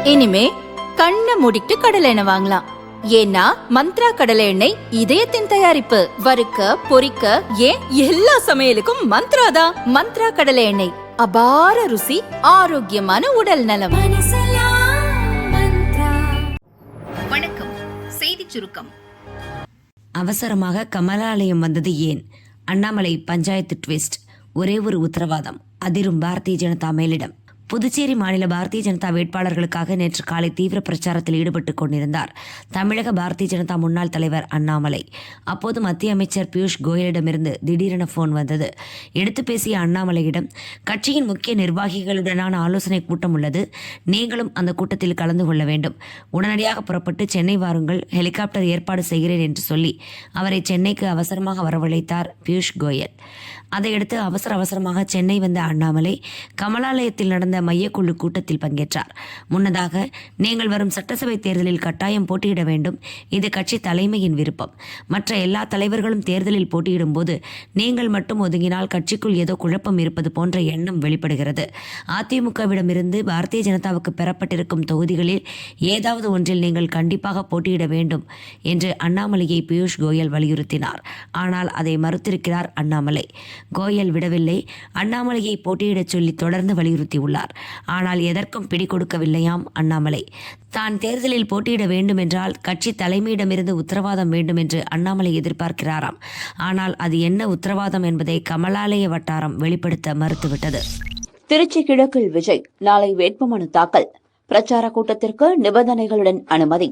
இனிமே கண்ணை மூடிட்டு கடலை எண்ணெய் வாங்கலாம். ஏன்னா மந்த்ரா கடலை எண்ணெய் இதயத்தின் தயாரிப்பு. வறுக்க பொரிக்க ஏன் எல்லா சமையலுக்கும் மந்த்ரா தான். மந்த்ரா கடலை எண்ணெய், அபார ருசி, ஆரோக்கியமான உடல் நலம். வணக்கம். செய்தி சுருக்கம். அவசரமாக கமலாலயம் வந்தது ஏன்? அண்ணாமலை பஞ்சாயத்து ட்விஸ்ட். ஒரே ஒரு உத்தரவாதம் அதிரும் பாரதிய ஜனதா மேலிடம். புதுச்சேரி மாநில பாரதிய ஜனதா வேட்பாளர்களுக்காக நேற்று காலை தீவிர பிரச்சாரத்தில் ஈடுபட்டுக் கொண்டிருந்தார் தமிழக பாரதிய ஜனதா முன்னாள் தலைவர் அண்ணாமலை. அப்போது மத்திய அமைச்சர் பியூஷ் கோயலிடமிருந்து திடீரென போன் வந்தது. எடுத்து பேசிய அண்ணாமலையிடம், கட்சியின் முக்கிய நிர்வாகிகளுடனான ஆலோசனை கூட்டம் உள்ளது, நீங்களும் அந்த கூட்டத்தில் கலந்து கொள்ள வேண்டும். உடனடியாக புறப்பட்டு சென்னை வாருங்கள், ஹெலிகாப்டர் ஏற்பாடு செய்கிறேன் என்று சொல்லி அவரை சென்னைக்கு அவசரமாக வரவழைத்தார் பியூஷ் கோயல். அதையடுத்து அவசரமாக சென்னை வந்த அண்ணாமலை கமலாலயத்தில் நடந்த மையக்குழு கூட்டத்தில் பங்கேற்றார். முன்னதாக, நீங்கள் வரும் சட்டசபை தேர்தலில் கட்டாயம் போட்டியிட வேண்டும், இது கட்சி தலைமையின் விருப்பம். மற்ற எல்லா தலைவர்களும் தேர்தலில் போட்டியிடும் போது நீங்கள் மட்டும் ஒதுங்கினால் கட்சிக்குள் ஏதோ குழப்பம் இருப்பது போன்ற எண்ணம் வெளிப்படுகிறது. அதிமுகவிடமிருந்து பாரதிய ஜனதாவுக்கு பெறப்பட்டிருக்கும் தொகுதிகளில் ஏதாவது ஒன்றில் நீங்கள் கண்டிப்பாக போட்டியிட வேண்டும் என்று அண்ணாமலையை பியூஷ் கோயல் வலியுறுத்தினார். ஆனால் அதை மறுத்திருக்கிறார் அண்ணாமலை. கோயல் விடவில்லை. அண்ணாமலையை போட்டியிடச் சொல்லி தொடர்ந்து வலியுறுத்தியுள்ளார். ஆனால் எதற்கும் பிடி கொடுக்கவில்லையாம் அண்ணாமலை. தான் தேர்தலில் போட்டியிட வேண்டும் என்றால் கட்சி தலைமையிடமிருந்து உத்தரவாதம் வேண்டும் என்று அண்ணாமலை எதிர்பார்க்கிறாராம். ஆனால் அது என்ன உத்தரவாதம் என்பதை கமலாலய வட்டாரம் வெளிப்படுத்த மறுத்துவிட்டது. திருச்சி கிழக்கில் விஜய் நாளை வேட்புமனு தாக்கல். பிரச்சார கூட்டத்திற்கு நிபந்தனைகளுடன் அனுமதி.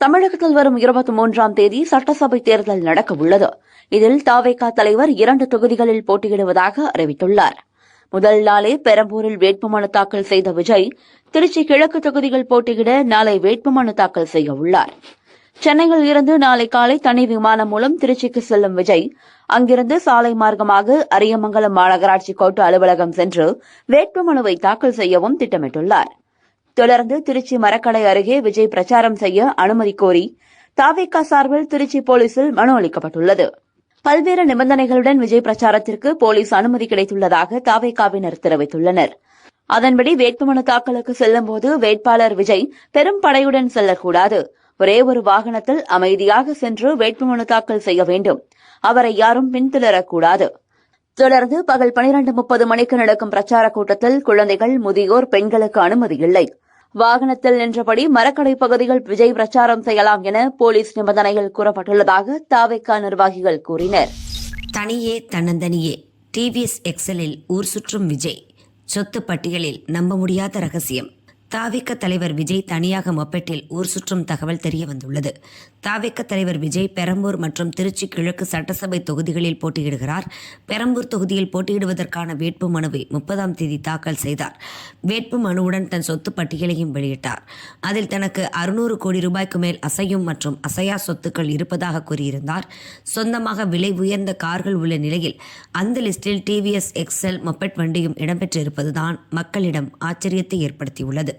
தமிழகத்தில் வரும் 23ஆம் தேதி சட்டசபை தேர்தல் நடக்க உள்ளது. இதில் தவேகா தலைவர் 2 தொகுதிகளில் போட்டியிடுவதாக அறிவித்துள்ளார். முதல் நாளே பெரம்பூரில் வேட்புமனு தாக்கல் செய்த விஜய் திருச்சி கிழக்கு தொகுதியில் போட்டியிட நாளை வேட்புமனு தாக்கல் செய்ய உள்ளார். சென்னையில் இருந்து நாளை காலை தனி விமானம் மூலம் திருச்சிக்கு செல்லும் விஜய் அங்கிருந்து சாலை மார்க்கமாக அரியமங்கலம் மாநகராட்சி கோட்ட அலுவலகம் சென்று வேட்புமனுவை தாக்கல் செய்யவும் திட்டமிட்டுள்ளார். தொடர்ந்து திருச்சி மரக்கடை அருகே விஜய் பிரச்சாரம் செய்ய அனுமதி கோரி தவேகா சார்பில் திருச்சி போலீசில் மனு அளிக்கப்பட்டுள்ளது. பல்வேறு நிபந்தனைகளுடன் விஜய் பிரச்சாரத்திற்கு போலீஸ் அனுமதி கிடைத்துள்ளதாக தவேகாவினர் தெரிவித்துள்ளனர். அதன்படி வேட்புமனு தாக்கலுக்கு செல்லும்போது வேட்பாளர் விஜய் பெரும் படையுடன் செல்லக்கூடாது. ஒரே ஒரு வாகனத்தில் அமைதியாக சென்று வேட்புமனு தாக்கல் செய்ய வேண்டும். அவரை யாரும் பின்தொடரக்கூடாது. தொடர்ந்து பகல் 12:30 மணிக்கு நடக்கும் பிரச்சார கூட்டத்தில் குழந்தைகள், முதியோர், பெண்களுக்கு அனுமதி இல்லை. வாகனத்தில் நின்றபடி மரக்கடை பகுதியில் விஜய் பிரச்சாரம் செய்யலாம் என போலீஸ் நிபந்தனையில் கூறப்பட்டுள்ளதாக தவேகா நிர்வாகிகள் கூறினர். தனியே தன்னந்தனியே டிவிஎஸ் எக்ஸலில் ஊர் சுற்றும் விஜய். சொத்து பட்டியலில் நம்ப முடியாத ரகசியம். தவேகா தலைவர் விஜய் தனியாக மொப்பெட்டில் ஊர் சுற்றும் தகவல் தெரிய வந்துள்ளது. தவேகா தலைவர் விஜய் பெரம்பூர் மற்றும் திருச்சி கிழக்கு சட்டசபை தொகுதிகளில் போட்டியிடுகிறார். பெரம்பூர் தொகுதியில் போட்டியிடுவதற்கான வேட்பு மனுவை 30ஆம் தேதி தாக்கல் செய்தார். வேட்பு மனுவுடன் தன் சொத்து பட்டியலையும் வெளியிட்டார். அதில் தனக்கு 600 கோடி ரூபாய்க்கு மேல் அசையும் மற்றும் அசையா சொத்துக்கள் இருப்பதாக கூறியிருந்தார். சொந்தமாக விலை உயர்ந்த கார்கள் உள்ள நிலையில் அந்த லிஸ்டில் டிவிஎஸ் எக்ஸல் மொப்பெட் வண்டியும் இடம்பெற்றிருப்பதுதான் மக்களிடம் ஆச்சரியத்தை ஏற்படுத்தியுள்ளது.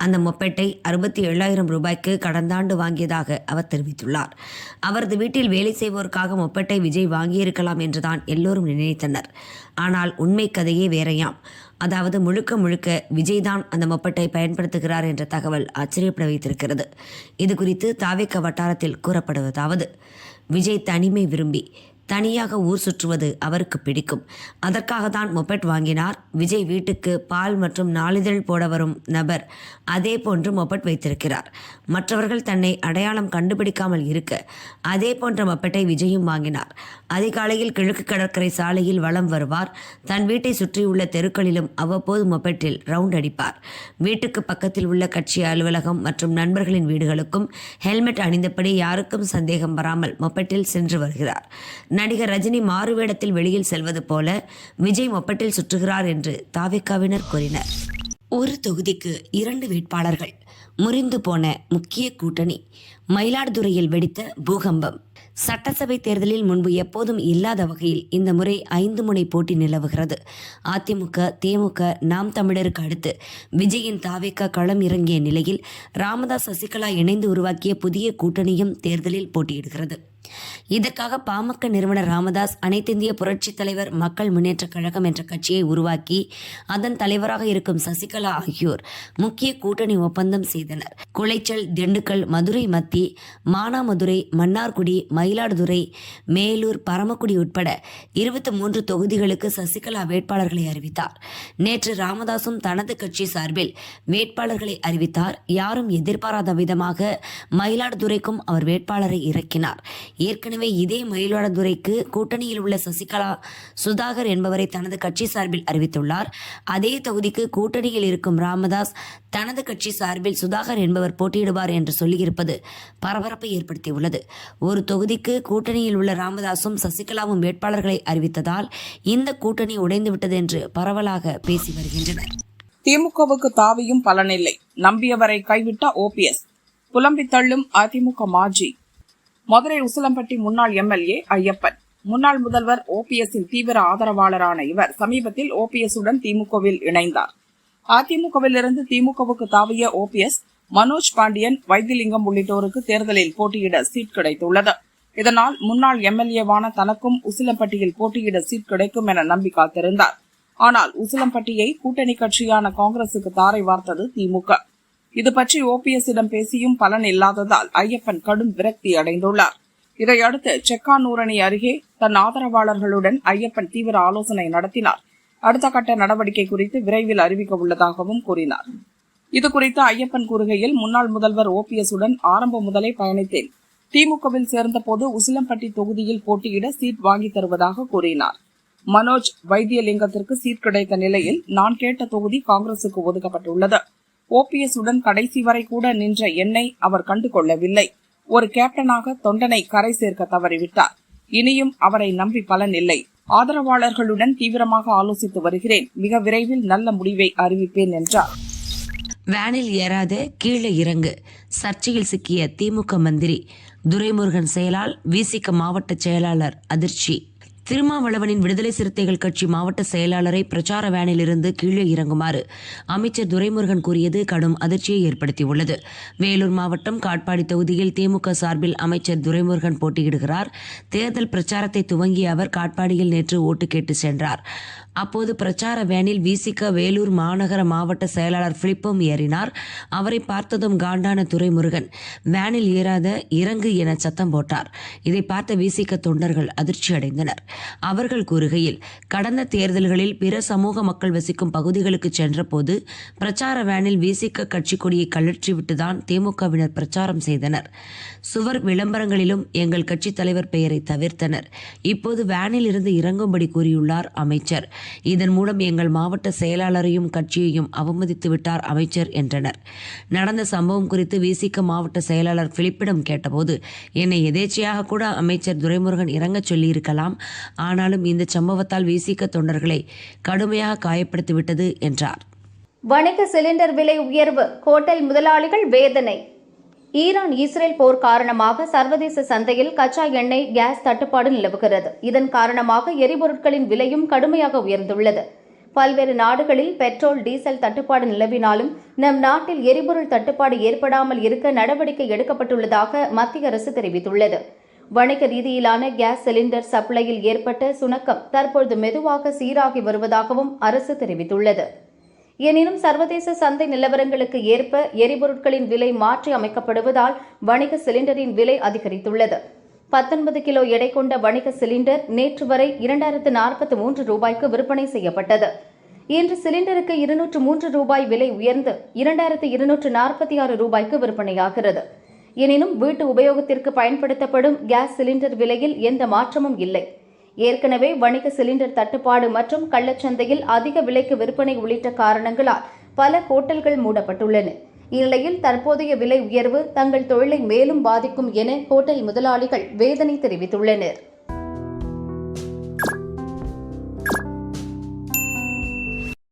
அந்த மொப்பெட்டை 67,000 ரூபாய்க்கு கடந்த ஆண்டு வாங்கியதாக அவர் தெரிவித்துள்ளார். அவரது வீட்டில் வேலை செய்வோருக்காக மொப்பெட்டை விஜய் வாங்கியிருக்கலாம் என்றுதான் எல்லோரும் நினைத்தனர். ஆனால் உண்மை கதையே வேறையாம். அதாவது முழுக்க விஜய்தான் அந்த மொப்பெட்டை பயன்படுத்துகிறார் என்ற தகவல் ஆச்சரியப்பட வைத்திருக்கிறது. இது குறித்து தவேகா வட்டாரத்தில் கூறப்படுவதாவது, விஜய் தனிமை விரும்பி தனியாக ஊர் சுற்றுவது அவருக்கு பிடிக்கும். அதற்காக தான் மொபெட் வாங்கினார். விஜய் வீட்டுக்கு பால் மற்றும் நாளிதழ் போட வரும் நபர் அதே போன்று மொபெட் வைத்திருக்கிறார். மற்றவர்கள் தன்னை அடையாளம் கண்டுபிடிக்காமல் இருக்க அதே போன்ற மொபெட்டை விஜயும் வாங்கினார். அதிகாலையில் கிழக்கு கடற்கரை சாலையில் வலம் வருவார். தன் வீட்டை சுற்றியுள்ள தெருக்களிலும் அவ்வப்போது மொபெட்டில் ரவுண்ட் அடிப்பார். வீட்டுக்கு பக்கத்தில் உள்ள கட்சி அலுவலகம் மற்றும் நண்பர்களின் வீடுகளுக்கும் ஹெல்மெட் அணிந்தபடி யாருக்கும் சந்தேகம் வராமல் மொபெட்டில் சென்று வருகிறார். நடிகர் ரஜினி மாறுவேடத்தில் வெளியில் செல்வது போல விஜய் மொப்பட்டில் சுற்றுகிறார் என்று தவேகாவினர் கூறினர். ஒரு தொகுதிக்கு 2 வேட்பாளர்கள். முறிந்து போன முக்கிய கூட்டணி. மயிலாடுதுறையில் வெடித்த பூகம்பம். சட்டசபை தேர்தலில் முன்பு எப்போதும் இல்லாத வகையில் இந்த முறை 5 முனை போட்டி நிலவுகிறது. அதிமுக, திமுக, நாம் தமிழருக்கு அடுத்து விஜயின் தவேகா களம் இறங்கிய நிலையில் ராமதாஸ், சசிகலா இணைந்து உருவாக்கிய புதிய கூட்டணியும் தேர்தலில் போட்டியிடுகிறது. இதற்காக பாமக நிறுவனர் ராமதாஸ் அனைத்திந்திய புரட்சித் தலைவர் மக்கள் முன்னேற்றக் கழகம் என்ற கட்சியை உருவாக்கி அதன் தலைவராக இருக்கும் சசிகலா ஆகியோர் முக்கிய கூட்டணி ஒப்பந்தம் செய்தனர். குளைச்சல், திண்டுக்கல், மதுரை மத்தி, மானாமதுரை, மன்னார்குடி, மயிலாடுதுறை, மேலூர், பரமக்குடி உட்பட 23 தொகுதிகளுக்கு சசிகலா வேட்பாளர்களை அறிவித்தார். நேற்று ராமதாசும் தனது கட்சி சார்பில் வேட்பாளர்களை அறிவித்தார். யாரும் எதிர்பாராத விதமாக மயிலாடுதுறைக்கும் அவர் வேட்பாளரை இறக்கினார். ஏற்கனவே இதே மயிலாடுதுறைக்கு கூட்டணியில் உள்ள சசிகலா சுதாகர் என்பவரை தனது கட்சி சார்பில் அறிவித்துள்ளார். அதே தொகுதிக்கு கூட்டணியில் இருக்கும் ராமதாஸ் தனது கட்சி சார்பில் சுதாகர் என்பவர் போட்டியிடுவார் என்று சொல்லியிருப்பது பரபரப்பை ஏற்படுத்தியுள்ளது. ஒரு தொகுதிக்கு கூட்டணியில் உள்ள ராமதாசும் சசிகலாவும் வேட்பாளர்களை அறிவித்ததால் இந்த கூட்டணி உடைந்துவிட்டது என்று பரவலாக பேசி வருகின்றனர். திமுகவுக்கு தாவியும் பலனில்லை, நம்பியவரை கைவிட்ட ஓபிஎஸ், புலம்பித் தள்ளும் அதிமுக மாஜி. மதுரை உசிலம்பட்டி முன்னாள் எம்எல்ஏ ஐயப்பன். முன்னாள் முதல்வர் ஓபிஎஸ்ஸின் தீவிர ஆதரவாளரான இவர் சமீபத்தில் ஓபிஎஸ்ஸுடன் திமுகவில் இணைந்தார். அதிமுகவிலிருந்து திமுகவுக்கு தாவிய ஓபிஎஸ், மனோஜ் பாண்டியன், வைத்திலிங்கம் உள்ளிட்டோருக்கு தேர்தலில் போட்டியிட சீட் கிடைத்துள்ளது. இதனால் முன்னாள் எம்எல்ஏவான தனக்கும் உசிலம்பட்டியில் போட்டியிட சீட் கிடைக்கும் என நம்பி காத்திருந்தார். ஆனால் உசிலம்பட்டியை கூட்டணி கட்சியான காங்கிரசுக்கு தாரை வார்த்தது திமுக. இது பற்றி ஓபிஎஸ்ஸிடம் பேசியும் பலன் இல்லாததால் ஐயப்பன் கடும் விரக்தி அடைந்துள்ளார். இதையடுத்து செக்கானூரணி அருகே தன் ஆதரவாளர்களுடன் ஐயப்பன் தீவிர ஆலோசனை நடத்தினார். அடுத்த கட்ட நடவடிக்கை குறித்து விரைவில் அறிவிக்க உள்ளதாகவும் கூறினார். இதுகுறித்து ஐயப்பன் கூறுகையில், முன்னாள் முதல்வர் ஓபிஎஸ்ஸுடன் ஆரம்பம் முதலே பயணித்தேன். திமுகவில் சேர்ந்தபோது உசிலம்பட்டி தொகுதியில் போட்டியிட சீட் வாங்கி தருவதாக கூறினார். மனோஜ், வைத்தியலிங்கத்திற்கு சீட் கிடைத்த நிலையில் நான் கேட்ட தொகுதி காங்கிரசுக்கு ஒதுக்கப்பட்டுள்ளது. ஓபிஎஸ்ஸுடன் கடைசி வரை கூட நின்ற என்னை அவர் கண்டுகொள்ளவில்லை. ஒரு கேப்டனாக தொண்டனை கரை சேர்க்க தவறிவிட்டார். இனியும் அவரை நம்பி பலன் இல்லை. ஆதரவாளர்களுடன் தீவிரமாக ஆலோசித்து வருகிறேன். மிக விரைவில் நல்ல முடிவை அறிவிப்பேன் என்றார். வேனில் ஏறாத கீழே இறங்கு. சர்ச்சையில் சிக்கிய திமுக மந்திரி துரைமுருகன் செயலால் விசிக மாவட்ட செயலாளர் அதிர்ச்சி. திருமாவளவனின் விடுதலை சிறுத்தைகள் கட்சி மாவட்ட செயலாளரை பிரச்சார வேனில் இருந்து கீழே இறங்குமாறு அமைச்சர் துரைமுருகன் கூறியது கடும் அதிர்ச்சியை ஏற்படுத்தியுள்ளது. வேலூர் மாவட்டம் காட்பாடி தொகுதியில் திமுக சார்பில் அமைச்சர் துரைமுருகன் போட்டியிடுகிறார். தேர்தல் பிரச்சாரத்தை துவங்கிய அவர் காட்பாடியில் நேற்று ஓட்டு கேட்டு சென்றார். அப்போது பிரச்சார வேனில் விசிக வேலூர் மாநகர மாவட்ட செயலாளர் பிலிப்பும் ஏறினார். அவரை பார்த்ததும் காண்டான துரைமுருகன் வேனில் ஏறாத இறங்கு என சத்தம் போட்டார். இதை பார்த்த விசிக தொண்டர்கள் அதிர்ச்சி அடைந்தனர். அவர்கள் கூறுகையில், கடந்த தேர்தல்களில் பிற சமூக மக்கள் வசிக்கும் பகுதிகளுக்கு சென்றபோது பிரச்சார வேனில் விசிக கட்சி கொடியை கழற்றிவிட்டுதான் திமுகவினர் பிரச்சாரம் செய்தனர். சுவர் விளம்பரங்களிலும் எங்கள் கட்சி தலைவர் பெயரை தவிர்த்தனர். இப்போது வேனில் இருந்து இறங்கும்படி கூறியுள்ளார் அமைச்சர். இதன் மூலம் எங்கள் மாவட்ட செயலாளரையும் கட்சியையும் அவமதித்து விட்டார் அமைச்சர் என்றனர். நடந்த சம்பவம் குறித்து விசிக மாவட்ட செயலாளர் பிலிப்பிடம் கேட்டபோது, என்னை எதேச்சையாக கூட அமைச்சர் துரைமுருகன் இறங்கச் சொல்லியிருக்கலாம். ஆனாலும் இந்த சம்பவத்தால் விசிக தொண்டர்களை கடுமையாக காயப்படுத்திவிட்டது என்றார். வணிக சிலிண்டர் விலை உயர்வு, ஹோட்டல் முதலாளிகள் வேதனை. ஈரான் இஸ்ரேல் போர் காரணமாக சர்வதேச சந்தையில் கச்சா எண்ணெய், கேஸ் தட்டுப்பாடு நிலவுகிறது. இதன் காரணமாக எரிபொருட்களின் விலையும் கடுமையாக உயர்ந்துள்ளது. பல்வேறு நாடுகளில் பெட்ரோல், டீசல் தட்டுப்பாடு நிலவினாலும் நம் நாட்டில் எரிபொருள் தட்டுப்பாடு ஏற்படாமல் இருக்க நடவடிக்கை எடுக்கப்பட்டுள்ளதாக மத்திய அரசு தெரிவித்துள்ளது. வணிக ரீதியிலான கேஸ் சிலிண்டர் சப்ளையில் ஏற்பட்ட சுணக்கம் தற்பொழுது மெதுவாக சீராகி வருவதாகவும் அரசு தெரிவித்துள்ளது. எனினும் சர்வதேச சந்தை நிலவரங்களுக்கு ஏற்ப எரிபொருட்களின் விலை மாற்றி அமைக்கப்படுவதால் வணிக சிலிண்டரின் விலை அதிகரித்துள்ளது. 19 கிலோ எடை கொண்ட வணிக சிலிண்டர் நேற்று வரை 2043 ரூபாய்க்கு விற்பனை செய்யப்பட்டது. இன்று சிலிண்டருக்கு 203 ரூபாய் விலை உயர்ந்து 2246 ரூபாய்க்கு விற்பனையாகிறது. எனினும் வீட்டு உபயோகத்திற்கு பயன்படுத்தப்படும் கேஸ் சிலிண்டர் விலையில் எந்த மாற்றமும் இல்லை. ஏற்கனவே வணிக சிலிண்டர் தட்டுப்பாடு மற்றும் கள்ளச்சந்தையில் அதிக விலைக்கு விற்பனை உள்ளிட்ட காரணங்களால் பல ஹோட்டல்கள் மூடப்பட்டுள்ளன. இந்நிலையில் தற்போதைய விலை உயர்வு தங்கள் தொழிலை மேலும் பாதிக்கும் என ஹோட்டல் முதலாளிகள் வேதனை தெரிவித்துள்ளனர்.